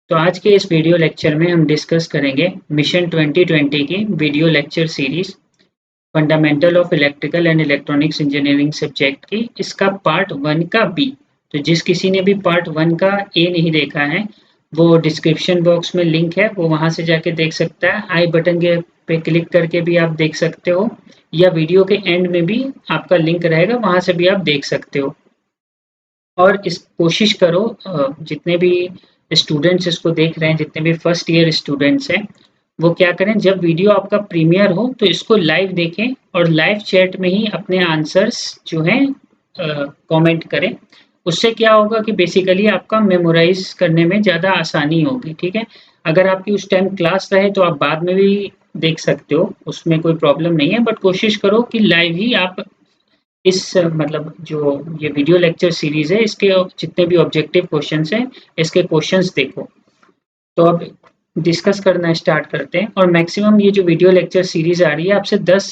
तो आज के इस वीडियो लेक्चर में हम डिस्कस करेंगे मिशन 2020 की video lecture series fundamental of electrical and electronics engineering subject की इसका पार्ट 1 का बी। तो जिस किसी ने भी पार्ट 1 का ए नहीं देखा है वो डिस्क्रिप्शन बॉक्स में लिंक है, वो वहां से जाके देख सकता है। आई बटन के पे क्लिक करके भी आप देख सकते हो या वीडियो के एंड में भी आपका लिंक रहेगा, वहां से भी आप देख सकते हो। और इस कोशिश करो जितने भी स्टूडेंट्स इसको देख रहे हैं, जितने भी फर्स्ट ईयर स्टूडेंट्स हैं, वो क्या करें, जब वीडियो आपका प्रीमियर हो तो इसको लाइव देखें और लाइव चैट में ही अपने आंसर्स जो हैं कमेंट करें। उससे क्या होगा कि बेसिकली आपका मेमोराइज करने में ज़्यादा आसानी होगी। ठीक है, अगर आपकी उस टाइम क्लास रहे तो आप बाद में भी देख सकते हो, उसमें कोई प्रॉब्लम नहीं है, बट कोशिश करो कि लाइव ही आप इस मतलब जो ये वीडियो लेक्चर सीरीज है इसके जितने भी ऑब्जेक्टिव क्वेश्चंस हैं इसके क्वेश्चंस देखो। तो अब डिस्कस करना स्टार्ट करते हैं। और मैक्सिमम ये जो वीडियो लेक्चर सीरीज आ रही है आपसे 10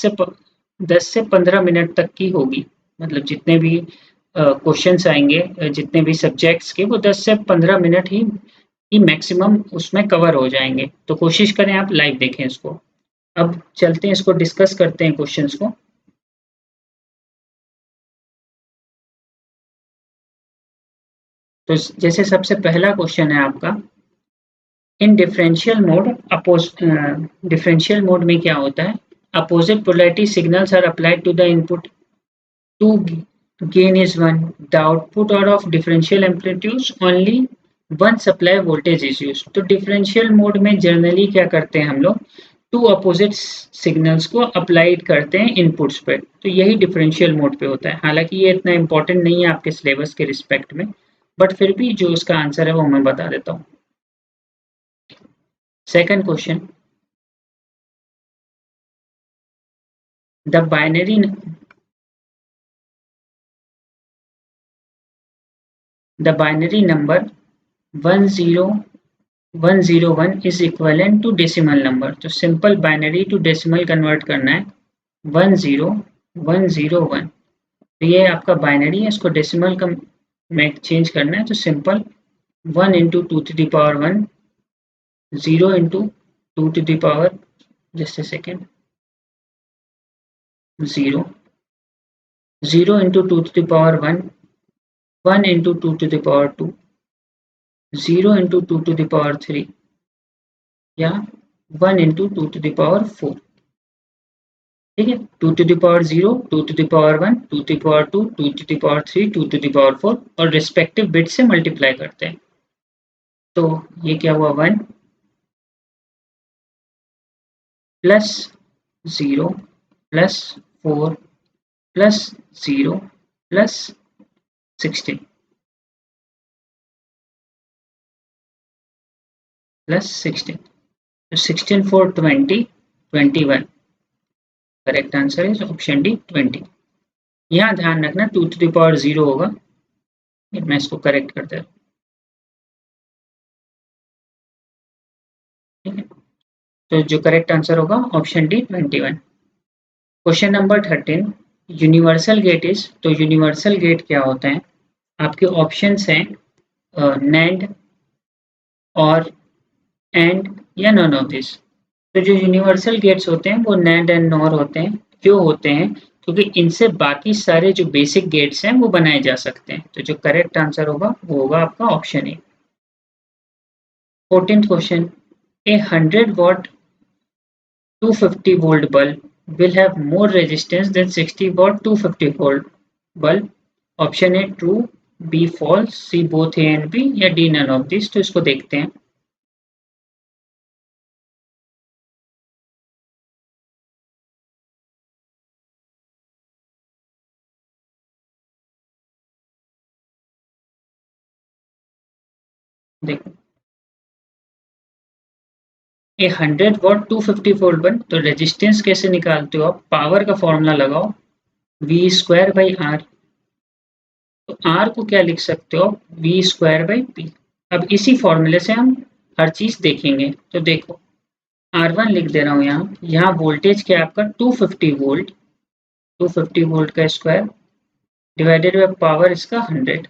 से 15 मिनट तक की होगी। मतलब जितने भी क्वेश्चंस आएंगे जितने भी सब्जेक्ट्स के, वो 10 से 15 मिनट ही मैक्सिमम उसमें कवर हो जाएंगे। तो कोशिश करें आप लाइव देखें इसको। अब चलते हैं, इसको डिस्कस करते हैं क्वेश्चंस को। तो जैसे सबसे पहला क्वेश्चन है आपका, in differential mode differential mode में क्या होता है, opposite polarity signals are applied to the input to gain is 1, the output are of differential amplitudes, only one supply voltage is used। तो डिफरेंशियल मोड में generally क्या करते हैं हम लोग, टू अपोजिट सिग्नल्स को अप्लाइड करते हैं इनपुट्स पे। तो यही डिफरेंशियल मोड पे होता है। हालांकि ये इतना इंपॉर्टेंट नहीं है आपके सिलेबस के रिस्पेक्ट में, बट फिर भी जो इसका आंसर है वो मैं बता देता हूँ। Second question, the binary number 101 is equivalent to decimal number. तो simple binary to decimal convert करना है, 10101। तो ये आपका बाइनरी है, इसको डेसिमल का में चेंज करना है। तो simple 1 into two to the power 1, 0 into two to the power, just a second, 0, 0 into two to the power 1, 1 into two to the power 2, 0 into two to the power 3, या 1 into two to the power 4। ठीक है, 2 to the power 0, 2 to the power 1, 2 to the power 2, 2 to the power 3, 2 to the power 4 और respective bit से multiply करते हैं। तो ये क्या हुआ, 1 plus 0 plus 4 plus 0 plus 16 plus 16। तो 16 4 20, 21। करेक्ट आंसर है ऑप्शन डी 20। यहाँ ध्यान रखना 2 टू द पावर 0 होगा। मैं इसको करेक्ट कर दे रहा हूँ। ठीक है, तो जो करेक्ट आंसर होगा option D 21। Question number 13, universal gate is. तो यूनिवर्सल गेट क्या होता है, आपके ऑप्शंस हैं नैंड और एंड या नॉन ऑफ दिस। तो जो यूनिवर्सल गेट्स होते हैं वो नैंड एंड नॉर होते हैं। क्यों होते हैं, क्योंकि इनसे बाकी सारे जो बेसिक गेट्स हैं वो बनाए जा सकते हैं। तो जो करेक्ट आंसर होगा वो होगा आपका option A. 14th question, A 100 watt 250 volt bulb will have more resistance than 60 watt 250 volt bulb। Option A true, B false, C both A and B, या डी नन ऑफ दिस। तो इसको देखते हैं। देखो, ए 100 watt 250 वोल्ट बल्ब, तो resistance कैसे निकालते हो आप, पावर का फॉर्मूला लगाओ, वी स्क्वायर बाई आर। तो आर को क्या लिख सकते हो, वी स्क्वायर बाई पी। अब इसी फॉर्मूले से हम हर चीज देखेंगे। तो देखो, R1 लिख दे रहा हूँ यहाँ वोल्टेज क्या है आपका 250 वोल्ट, 250 वोल्ट का स्क्वायर डिवाइडेड बाय पावर इसका 100।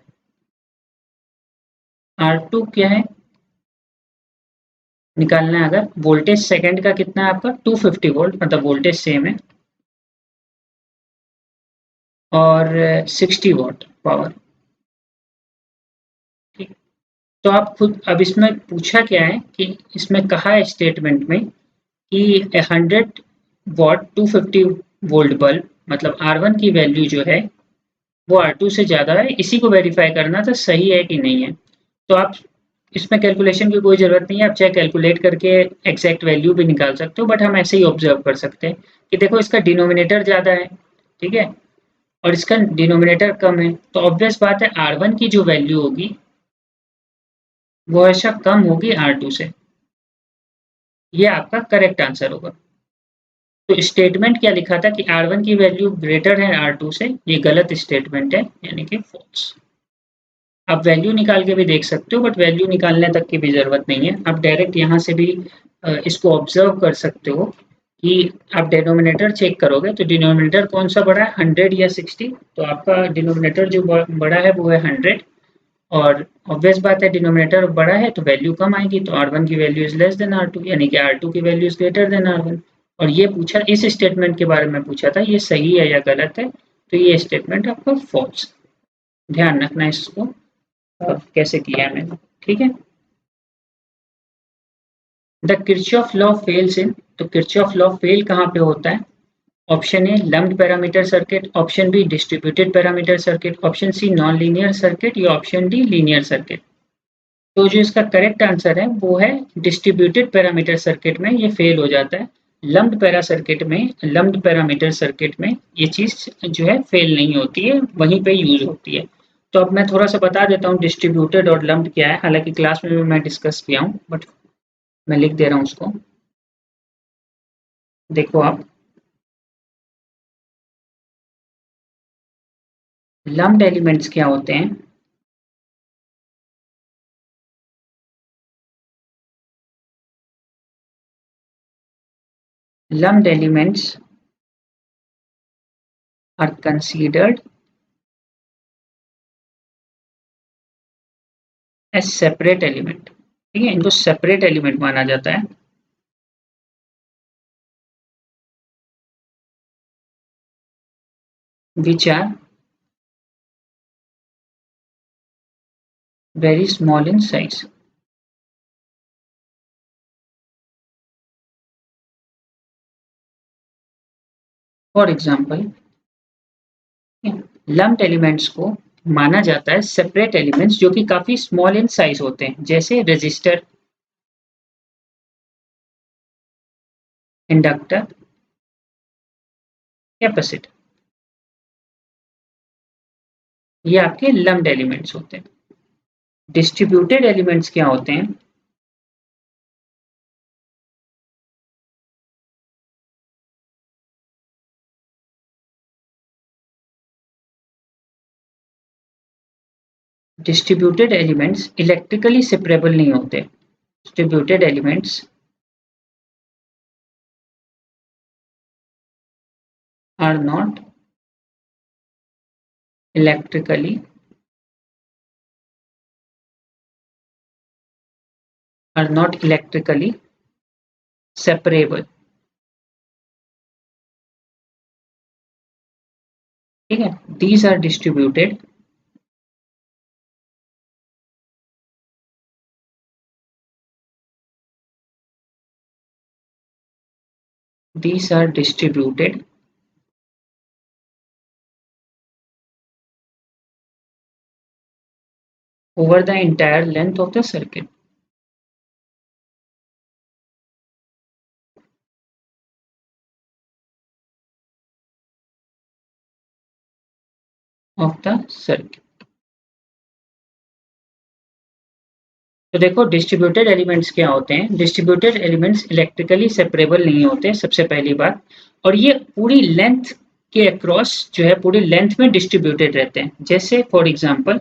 R2 क्या है, निकालना है अगर वोल्टेज सेकंड का कितना है आपका 250 वोल्ट, मतलब वोल्टेज सेम है, और 60 वॉट पावर। ठीक, तो आप खुद अब इसमें पूछा क्या है कि इसमें कहा है स्टेटमेंट में कि 100 वॉट 250 वोल्ट बल्ब, मतलब R1 की वैल्यू जो है वो R2 से ज़्यादा है, इसी को वेरीफाई करना था सही है कि नहीं है। तो आप इसमें कैलकुलेशन की कोई ज़रूरत नहीं है, आप चाहे कैलकुलेट करके एग्जैक्ट वैल्यू भी निकाल सकते हो, बट हम ऐसे ही ऑब्जर्व कर सकते हैं कि देखो इसका डिनोमिनेटर ज़्यादा है, ठीक है, और इसका डिनोमिनेटर कम है, तो ऑब्वियस बात है R1 की जो वैल्यू होगी वो हमेशा कम होगी R2 से। ये आपका करेक्ट आंसर होगा। तो स्टेटमेंट क्या लिखा था कि R1 की वैल्यू ग्रेटर है R2 से, ये गलत स्टेटमेंट है, यानी कि फॉल्स। आप वैल्यू निकाल के भी देख सकते हो, बट वैल्यू निकालने तक की भी ज़रूरत नहीं है, आप डायरेक्ट यहाँ से भी इसको ऑब्जर्व कर सकते हो कि आप डिनोमिनेटर चेक करोगे तो डिनोमिनेटर कौन सा बड़ा है, 100 या 60, तो आपका डिनोमिनेटर जो बड़ा है वो है 100, और ऑब्वियस बात है डिनोमिनेटर बड़ा है तो वैल्यू कम आएगी, तो R1 की value is less than R2, यानी कि R2 की value is greater than R1। और ये पूछा, इस स्टेटमेंट के बारे में पूछा था, ये सही है या गलत है, तो ये स्टेटमेंट आपका फॉल्स। ध्यान रखना इसको कैसे किया है मैंने, ठीक है। The Kirchhoff law fails in, तो किरचॉफ लॉ फेल कहाँ पे होता है? Option A lumped parameter circuit, option B distributed parameter circuit, option C non linear circuit, या ऑप्शन डी लीनियर सर्किट। तो जो इसका करेक्ट आंसर है वो है डिस्ट्रीब्यूटेड पैरामीटर सर्किट में ये फेल हो जाता है। लम्प्ड पैरामीटर सर्किट में ये चीज जो है फेल नहीं होती है, वहीं पे यूज होती है। तो अब मैं थोड़ा सा बता देता हूँ डिस्ट्रीब्यूटेड और लम्प्ड क्या है, हालांकि क्लास में भी मैं डिस्कस किया हूँ, बट मैं लिख दे रहा हूँ उसको। देखो आप, लम्प्ड एलिमेंट्स क्या होते हैं? Lumped elements are considered as separate element, ठीक है, इनको सेपरेट एलिमेंट माना जाता है। Which are very small in size. For example, lumped elements को माना जाता है सेपरेट एलिमेंट्स जो कि काफी स्मॉल इन साइज होते हैं, जैसे रेजिस्टर, इंडक्टर, कैपेसिटर, ये आपके लम्प्ड एलिमेंट्स होते हैं। डिस्ट्रीब्यूटेड एलिमेंट्स क्या होते हैं? डिस्ट्रीब्यूटेड एलिमेंट्स इलेक्ट्रिकली सेपरेबल नहीं होते। Distributed elements are not electrically separable, ठीक है। These are distributed these are distributed over the entire length of the circuit of the circuit। तो देखो डिस्ट्रीब्यूटेड एलिमेंट्स क्या होते हैं? डिस्ट्रीब्यूटेड एलिमेंट्स इलेक्ट्रिकली सेपरेबल नहीं होते, सबसे पहली बात, और ये पूरी लेंथ के अक्रॉस जो है पूरी लेंथ में डिस्ट्रीब्यूटेड रहते हैं, जैसे फॉर एग्जांपल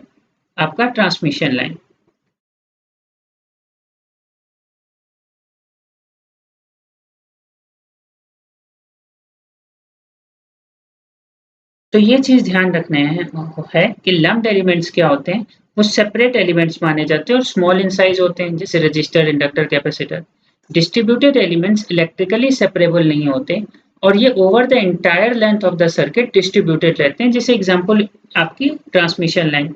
आपका ट्रांसमिशन लाइन। तो ये चीज ध्यान रखना है कि लम्प्ड एलिमेंट्स क्या होते हैं, वो सेपरेट एलिमेंट्स माने जाते हैं और स्मॉल इन साइज होते हैं, जैसे register, inductor, capacitor. Distributed elements electrically separable नहीं होते और ये over the entire length of the circuit distributed रहते हैं। जैसे एग्जांपल आपकी ट्रांसमिशन लाइन।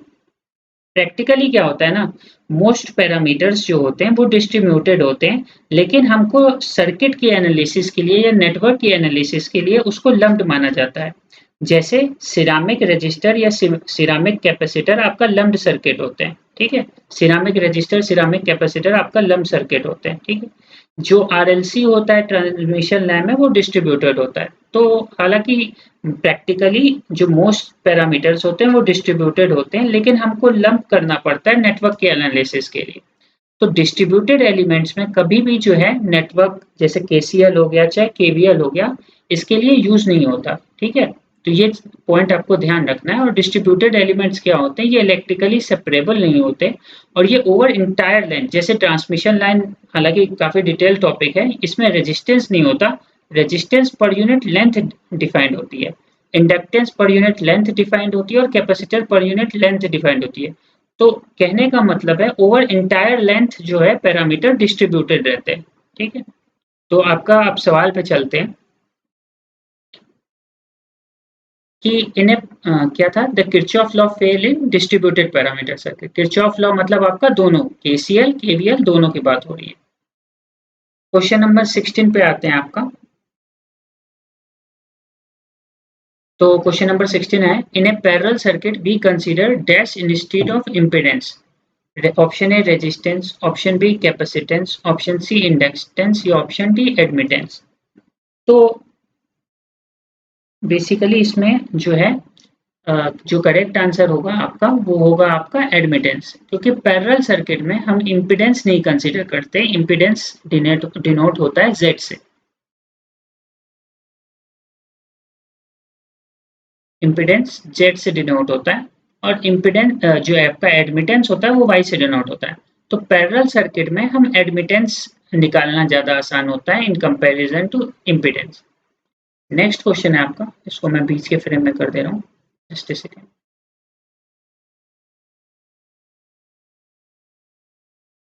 प्रैक्टिकली क्या होता है ना, मोस्ट पैरामीटर्स जो होते हैं वो डिस्ट्रीब्यूटेड होते हैं, लेकिन हमको सर्किट की एनालिसिस के लिए या नेटवर्क की एनालिसिस के लिए उसको लम्प्ड माना जाता है। जैसे सिरामिक रजिस्टर या सिरामिक कैपेसिटर आपका लम्प्ड सर्किट होते हैं, ठीक है। सिरामिक रजिस्टर, सिरामिक कैपेसिटर आपका लम्प्ड सर्किट होते हैं, ठीक है। जो आरएलसी होता है ट्रांसमिशन लाइन में, वो डिस्ट्रीब्यूटेड होता है। तो हालांकि प्रैक्टिकली जो मोस्ट पैरामीटर्स होते हैं वो डिस्ट्रीब्यूटेड होते हैं, लेकिन हमको लंप करना पड़ता है नेटवर्क के एनालिसिस के लिए। तो डिस्ट्रीब्यूटेड एलिमेंट्स में कभी भी जो है नेटवर्क, जैसे केसीएल हो गया चाहे केवीएल हो गया, इसके लिए यूज नहीं होता, ठीक है। तो ये पॉइंट आपको ध्यान रखना है। और डिस्ट्रीब्यूटेड एलिमेंट्स क्या होते हैं, ये इलेक्ट्रिकली सेपरेबल नहीं होते और ये ओवर इंटायर लेंथ, जैसे ट्रांसमिशन लाइन, हालांकि काफी डिटेल टॉपिक है, इसमें रेजिस्टेंस नहीं होता, resistance per unit length defined होती है, inductance per unit length defined होती है और capacitor per unit length defined होती है। तो कहने का मतलब है ओवर इंटायर लेंथ जो है पैरामीटर डिस्ट्रीब्यूटेड रहते हैं, ठीक है। तो आपका आप सवाल पे चलते हैं कि इन्हें क्या था, the Kirchhoff law fail in distributed parameter circuit. Kirchhoff law मतलब आपका दोनों केसीएल केवीएल दोनों की बात हो रही है। क्वेश्चन नंबर 16 पे आते हैं आपका। तो क्वेश्चन नंबर 16 है, in a parallel circuit be consider dash instead of impedance. Option A resistance, option B capacitance, option C inductance या ऑप्शन डी एडमिटेंस। तो बेसिकली इसमें जो है जो करेक्ट आंसर होगा आपका वो होगा आपका एडमिटेंस, क्योंकि पैरेलल सर्किट में हम इम्पीडेंस नहीं कंसीडर करते। इम्पीडेंस डिनोट होता है जेड से, इम्पीडेंस जेड से डिनोट होता है, और इम्पीडेंस जो आपका एडमिटेंस होता है वो वाई से डिनोट होता है। तो पैरेलल सर्किट में हम एडमिटेंस निकालना ज्यादा आसान होता है in comparison to impedance. Next question है आपका, इसको मैं बीच के फ्रेम में कर दे रहा हूँ, just a second.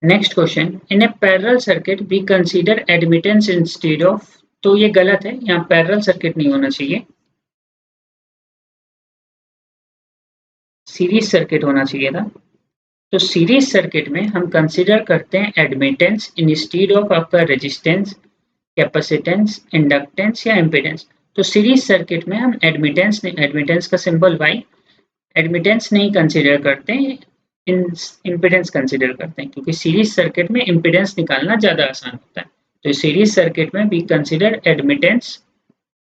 Next question, in a parallel circuit we consider admittance instead of. तो ये गलत है, यहाँ पैरेलल सर्किट नहीं होना चाहिए, सीरीज सर्किट होना चाहिए था। तो सीरीज सर्किट में हम कंसीडर करते हैं एडमिटेंस इंस्टेड ऑफ आपका रेजिस्टेंस, कैपेसिटेंस, इंडक्टेंस या इम्पीडेंस। तो सीरीज सर्किट में हम एडमिटेंस, एडमिटेंस का सिंबल वाई, एडमिटेंस नहीं कंसीडर करते हैं, इम्पीडेंस कंसीडर करते हैं, क्योंकि सीरीज सर्किट में इम्पीडेंस निकालना ज्यादा आसान होता है। तो सीरीज सर्किट में वी कंसीडर एडमिटेंस।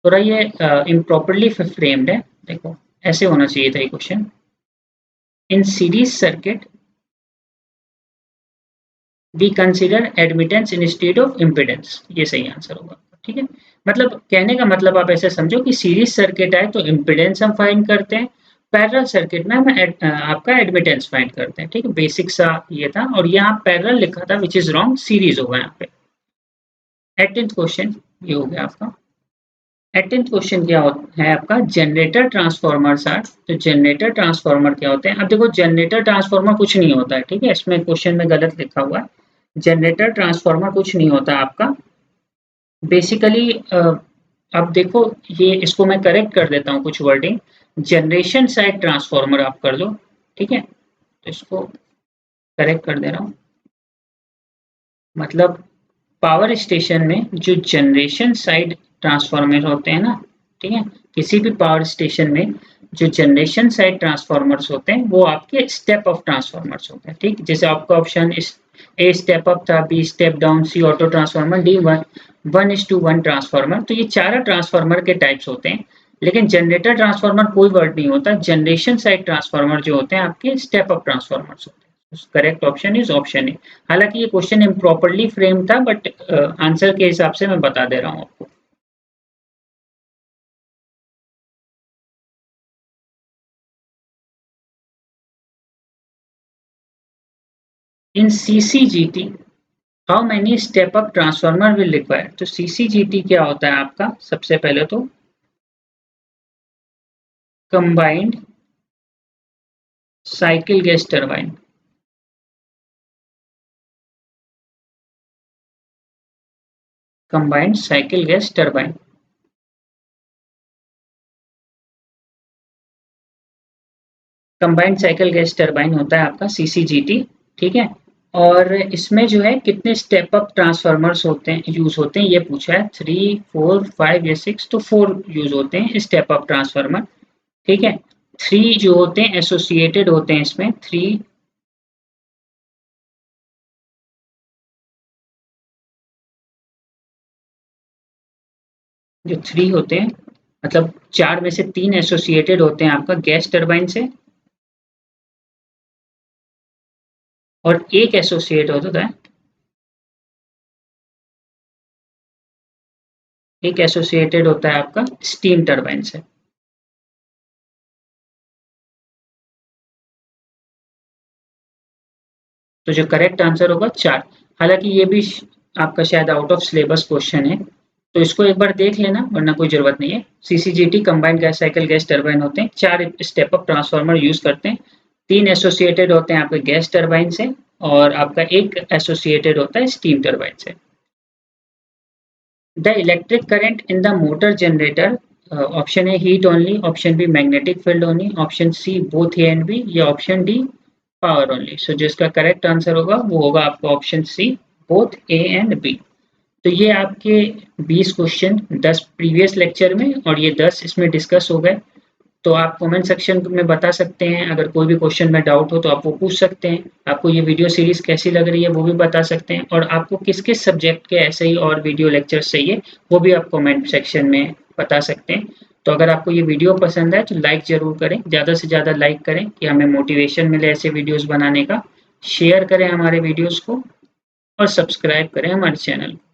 थोड़ा ये इम्प्रॉपरली फ्रेम्ड है, देखो ऐसे होना चाहिए था ये question. In series circuit we consider admittance instead of impedance, ये सही आंसर होगा, ठीक है। मतलब कहने का मतलब आप ऐसे समझो कि सीरीज सर्किट है तो इम्पीडेंस हम फाइंड करते हैं, पैरेलल सर्किट में हम आपका एडमिटेंस फाइंड करते हैं, ठीक है। बेसिक सा ये था, और यहाँ पैरेलल लिखा था विच इज रॉन्ग, सीरीज होगा यहाँ पे। 18th क्वेश्चन ये हो गया आपका। 18th क्वेश्चन क्या है आपका, जनरेटर ट्रांसफॉर्मर्स आर। तो जनरेटर ट्रांसफॉर्मर क्या होते हैं, अब देखो जनरेटर ट्रांसफॉर्मर कुछ नहीं होता है, ठीक है, इसमें क्वेश्चन में गलत लिखा हुआ है। जनरेटर ट्रांसफार्मर कुछ नहीं होता आपका, बेसिकली अब देखो, ये इसको मैं करेक्ट कर देता हूँ कुछ वर्डिंग। जनरेशन साइड ट्रांसफार्मर आप कर दो, ठीक है। तो इसको करेक्ट कर दे रहा हूँ, मतलब पावर स्टेशन में जो जनरेशन साइड ट्रांसफार्मर होते हैं ना, ठीक है, किसी भी पावर स्टेशन में जो जनरेशन साइड ट्रांसफार्मर्स होते हैं वो आपके स्टेप ऑफ ट्रांसफार्मर्स होते हैं, ठीक। जैसे आपका ऑप्शन ए स्टेप अप था, बी स्टेप डाउन, सी ऑटो ट्रांसफार्मर, डी 1:1 ट्रांसफार्मर। तो ये चार ट्रांसफार्मर के टाइप्स होते हैं, लेकिन जनरेटर ट्रांसफार्मर कोई वर्ड नहीं होता। जनरेशन साइड ट्रांसफार्मर जो होते हैं आपके स्टेप अप ट्रांसफार्मर्स होते हैं। Correct option is option A. हालांकि ये क्वेश्चन इम्प्रॉपरली फ्रेम था, बट आंसर के हिसाब से मैं बता दे रहा हूँ आपको। In CCGT how many step up transformer will require. तो सीसीजीटी क्या होता है आपका, सबसे पहले तो combined cycle gas turbine. Combined cycle gas turbine. Combined cycle gas turbine होता है आपका CCGT, ठीक है। और इसमें जो है कितने स्टेप अप ट्रांसफार्मर्स होते हैं, यूज होते हैं, ये पूछा है। 3, 4, 5 या 6, तो 4 यूज होते हैं स्टेप अप ट्रांसफार्मर, ठीक है। 3 जो होते हैं एसोसिएटेड होते हैं, इसमें 3 जो 3 होते हैं, मतलब 4 में से 3 एसोसिएटेड होते हैं आपका गैस टरबाइन से, और एक एसोसिएट होता है, एक एसोसिएटेड होता है आपका स्टीम टरबाइन से। तो जो करेक्ट आंसर होगा 4। हालांकि ये भी आपका शायद आउट ऑफ सिलेबस क्वेश्चन है, तो इसको एक बार देख लेना, वरना कोई जरूरत नहीं है। CCGT combined gas cycle gas turbine होते हैं, 4 स्टेप अप ट्रांसफार्मर यूज करते हैं, 3 एसोसिएटेड होते हैं आपके गैस टरबाइन से, और आपका एक एसोसिएटेड होता है स्टीम टरबाइन से। The electric current in the motor generator, option A heat only, option B magnetic field only, option C both A and B, या option D power only. So जिसका correct answer होगा वो होगा आपका option C, both A and B. तो ये आपके 20 question 10 previous lecture में, और ये 10 इसमें डिस्कस हो गए। तो आप कमेंट सेक्शन में बता सकते हैं, अगर कोई भी क्वेश्चन में डाउट हो तो आप वो पूछ सकते हैं। आपको ये वीडियो सीरीज कैसी लग रही है वो भी बता सकते हैं, और आपको किस किस सब्जेक्ट के ऐसे ही और वीडियो लेक्चर्स चाहिए वो भी आप कमेंट सेक्शन में बता सकते हैं। तो अगर आपको ये वीडियो पसंद है तो लाइक ज़रूर करें, ज़्यादा से ज़्यादा लाइक करें कि हमें मोटिवेशन मिले ऐसे वीडियोज़ बनाने का। शेयर करें हमारे वीडियोज़ को, और सब्सक्राइब करें हमारे चैनल को।